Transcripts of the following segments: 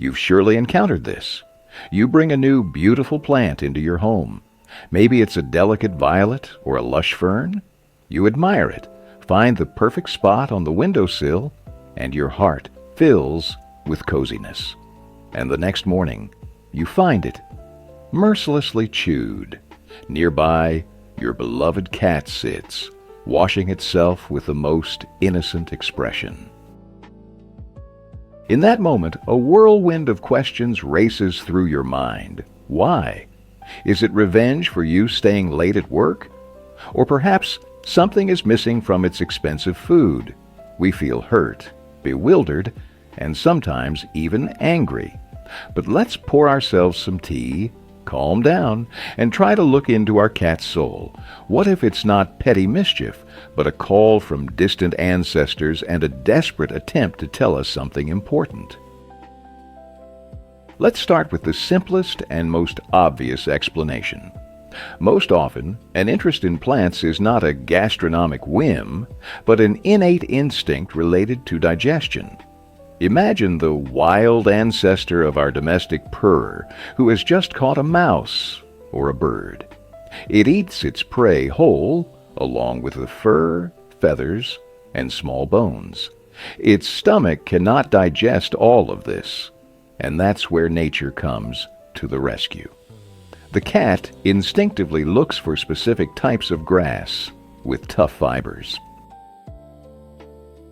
You've surely encountered this. You bring a new, beautiful plant into your home. Maybe it's a delicate violet or a lush fern. You admire it, find the perfect spot on the windowsill, and your heart fills with coziness. And the next morning, you find it, mercilessly chewed. Nearby, your beloved cat sits, washing itself with the most innocent expression. In that moment, a whirlwind of questions races through your mind. Why? Is it revenge for you staying late at work? Or perhaps something is missing from its expensive food. We feel hurt, bewildered, and sometimes even angry. But let's pour ourselves some tea, calm down, and try to look into our cat's soul. What if it's not petty mischief, but a call from distant ancestors and a desperate attempt to tell us something important? Let's start with the simplest and most obvious explanation. Most often, an interest in plants is not a gastronomic whim, but an innate instinct related to digestion. Imagine the wild ancestor of our domestic purr who has just caught a mouse or a bird. It eats its prey whole, along with the fur, feathers, and small bones. Its stomach cannot digest all of this, and that's where nature comes to the rescue. The cat instinctively looks for specific types of grass with tough fibers.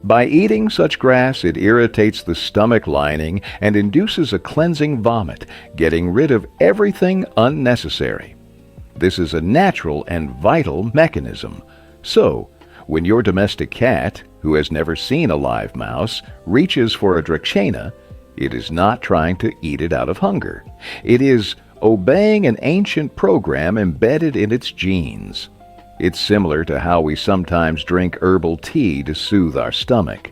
By eating such grass, it irritates the stomach lining and induces a cleansing vomit, getting rid of everything unnecessary. This is a natural and vital mechanism. So, when your domestic cat, who has never seen a live mouse, reaches for a Dracena, it is not trying to eat it out of hunger. It is obeying an ancient program embedded in its genes. It's similar to how we sometimes drink herbal tea to soothe our stomach.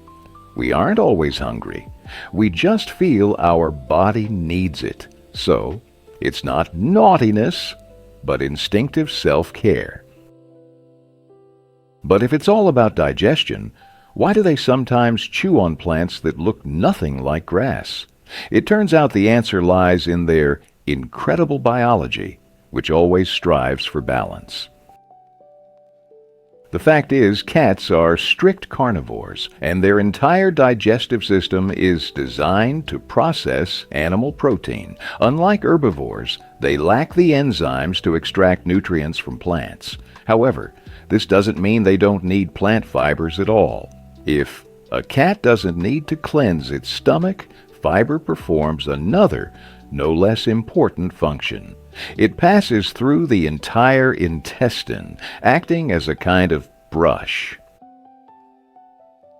We aren't always hungry. We just feel our body needs it. So, it's not naughtiness, but instinctive self-care. But if it's all about digestion, why do they sometimes chew on plants that look nothing like grass? It turns out the answer lies in their incredible biology, which always strives for balance. The fact is, cats are strict carnivores, and their entire digestive system is designed to process animal protein. Unlike herbivores, they lack the enzymes to extract nutrients from plants. However, this doesn't mean they don't need plant fibers at all. If a cat doesn't need to cleanse its stomach, fiber performs another, no less important function. It passes through the entire intestine, acting as a kind of brush.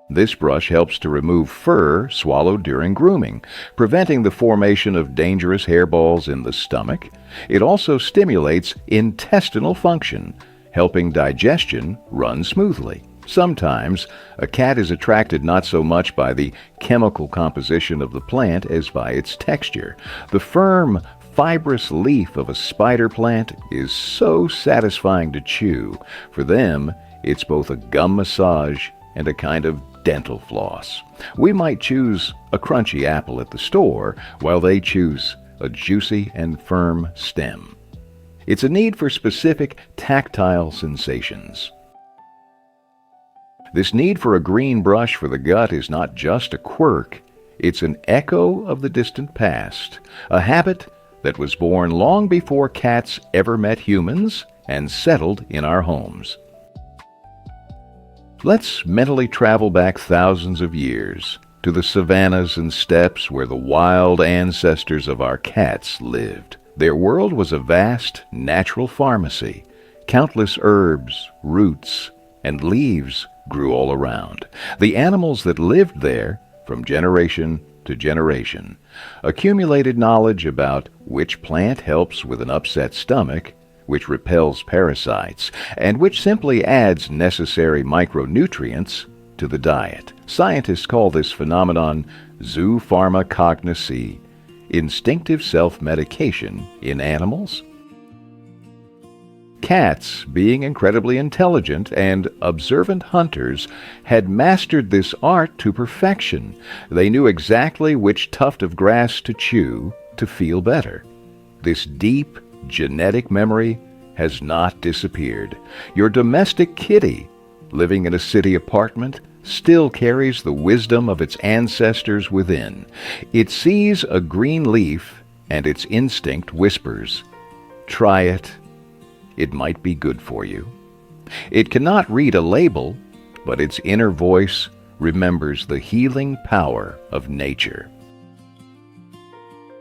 This brush helps to remove fur swallowed during grooming, preventing the formation of dangerous hairballs in the stomach. It also stimulates intestinal function, helping digestion run smoothly. Sometimes, a cat is attracted not so much by the chemical composition of the plant as by its texture. The firm, fibrous leaf of a spider plant is so satisfying to chew. For them, it's both a gum massage and a kind of dental floss. We might choose a crunchy apple at the store, while they choose a juicy and firm stem. It's a need for specific tactile sensations. This need for a green brush for the gut is not just a quirk, it's an echo of the distant past, a habit that was born long before cats ever met humans and settled in our homes. Let's mentally travel back thousands of years to the savannas and steppes where the wild ancestors of our cats lived. Their world was a vast natural pharmacy. Countless herbs, roots, and leaves grew all around. The animals that lived there, from generation to generation, accumulated knowledge about which plant helps with an upset stomach, which repels parasites, and which simply adds necessary micronutrients to the diet. Scientists call this phenomenon zoopharmacognosy, instinctive self-medication in animals. Cats, being incredibly intelligent and observant hunters, had mastered this art to perfection. They knew exactly which tuft of grass to chew to feel better. This deep genetic memory has not disappeared. Your domestic kitty, living in a city apartment, still carries the wisdom of its ancestors within. It sees a green leaf and its instinct whispers, "Try it. It might be good for you." It cannot read a label, but its inner voice remembers the healing power of nature.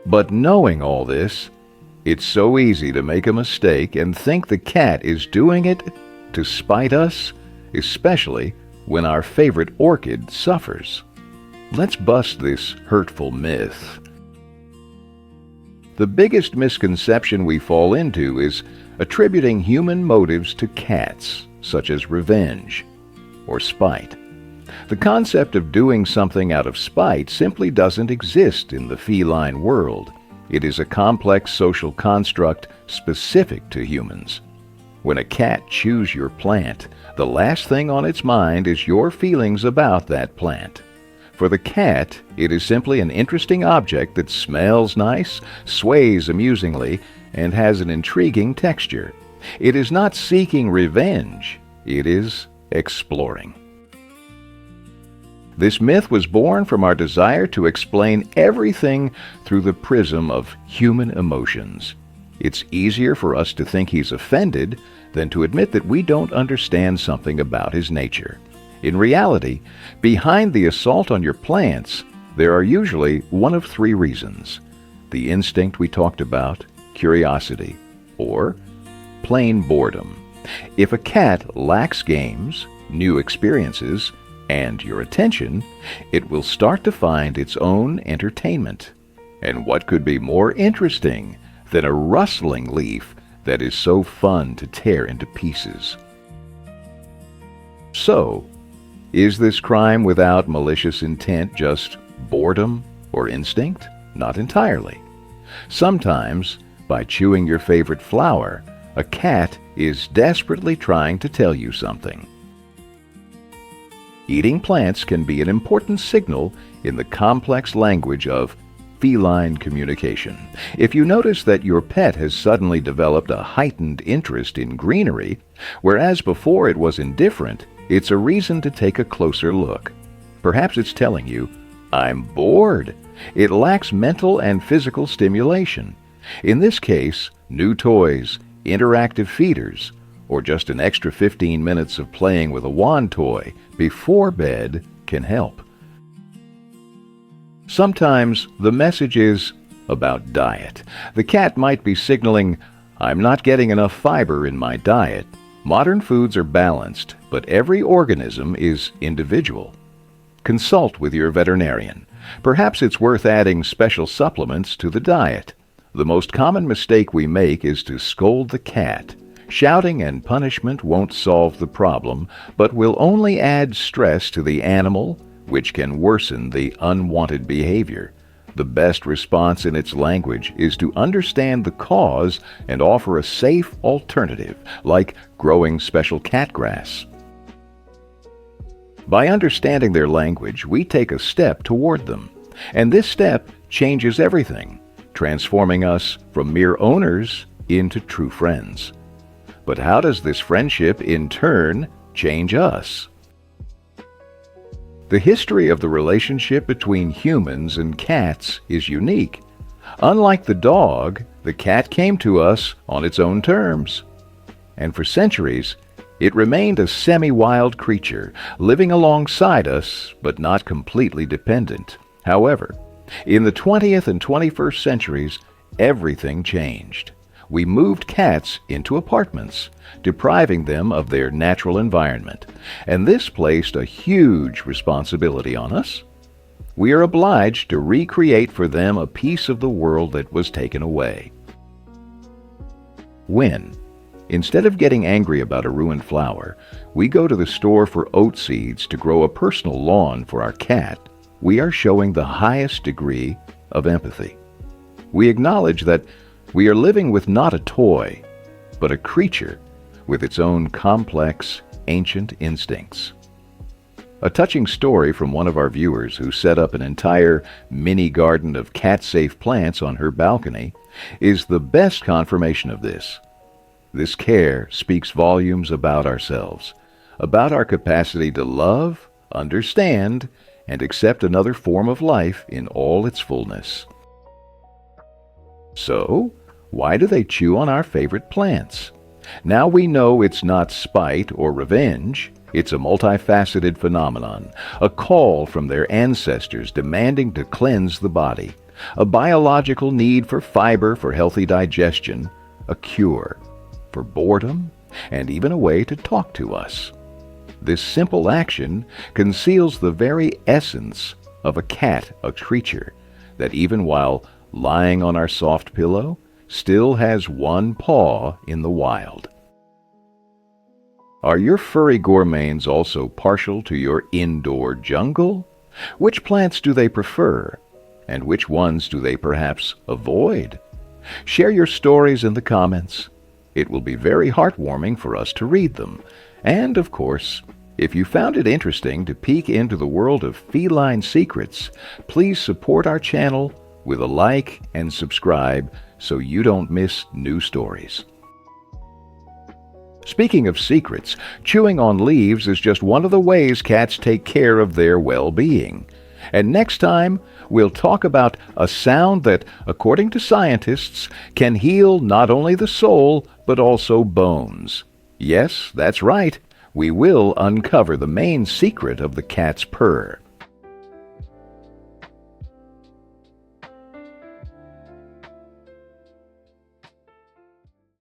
But knowing all this, it's so easy to make a mistake and think the cat is doing it to spite us, especially when our favorite orchid suffers. Let's bust this hurtful myth. The biggest misconception we fall into is attributing human motives to cats, such as revenge or spite. The concept of doing something out of spite simply doesn't exist in the feline world. It is a complex social construct specific to humans. When a cat chews your plant, the last thing on its mind is your feelings about that plant. For the cat, it is simply an interesting object that smells nice, sways amusingly, and has an intriguing texture. It is not seeking revenge, it is exploring. This myth was born from our desire to explain everything through the prism of human emotions. It's easier for us to think he's offended than to admit that we don't understand something about his nature. In reality, behind the assault on your plants, there are usually one of three reasons: the instinct we talked about, curiosity, or plain boredom. If a cat lacks games, new experiences, and your attention, it will start to find its own entertainment. And what could be more interesting than a rustling leaf that is so fun to tear into pieces? So, is this crime without malicious intent just boredom or instinct? Not entirely. Sometimes, by chewing your favorite flower, a cat is desperately trying to tell you something. Eating plants can be an important signal in the complex language of feline communication. If you notice that your pet has suddenly developed a heightened interest in greenery, whereas before it was indifferent, it's a reason to take a closer look. Perhaps it's telling you, "I'm bored." It lacks mental and physical stimulation. In this case, new toys, interactive feeders, or just an extra 15 minutes of playing with a wand toy before bed can help. Sometimes the message is about diet. The cat might be signaling, "I'm not getting enough fiber in my diet." Modern foods are balanced, but every organism is individual. Consult with your veterinarian. Perhaps it's worth adding special supplements to the diet. The most common mistake we make is to scold the cat. Shouting and punishment won't solve the problem, but will only add stress to the animal, which can worsen the unwanted behavior. The best response in its language is to understand the cause and offer a safe alternative, like growing special cat grass. By understanding their language, we take a step toward them, and this step changes everything, transforming us from mere owners into true friends. But how does this friendship, in turn, change us? The history of the relationship between humans and cats is unique. Unlike the dog, the cat came to us on its own terms. And for centuries, it remained a semi-wild creature, living alongside us, but not completely dependent. However, in the 20th and 21st centuries, everything changed. We moved cats into apartments, depriving them of their natural environment, and this placed a huge responsibility on us. We are obliged to recreate for them a piece of the world that was taken away. When, instead of getting angry about a ruined flower, we go to the store for oat seeds to grow a personal lawn for our cat, we are showing the highest degree of empathy. We acknowledge that we are living with not a toy, but a creature with its own complex, ancient instincts. A touching story from one of our viewers who set up an entire mini garden of cat-safe plants on her balcony is the best confirmation of this. This care speaks volumes about ourselves, about our capacity to love, understand, and accept another form of life in all its fullness. So, why do they chew on our favorite plants? Now we know it's not spite or revenge. It's a multifaceted phenomenon, a call from their ancestors demanding to cleanse the body, a biological need for fiber for healthy digestion, a cure for boredom, and even a way to talk to us. This simple action conceals the very essence of a cat, a creature that even while lying on our soft pillow, still has one paw in the wild. Are your furry gourmands also partial to your indoor jungle? Which plants do they prefer? And which ones do they perhaps avoid? Share your stories in the comments. It will be very heartwarming for us to read them. And, of course, if you found it interesting to peek into the world of feline secrets, please support our channel with a like and subscribe so you don't miss new stories. Speaking of secrets, chewing on leaves is just one of the ways cats take care of their well-being. And next time, we'll talk about a sound that, according to scientists, can heal not only the soul, but also bones. Yes, that's right. We will uncover the main secret of the cat's purr.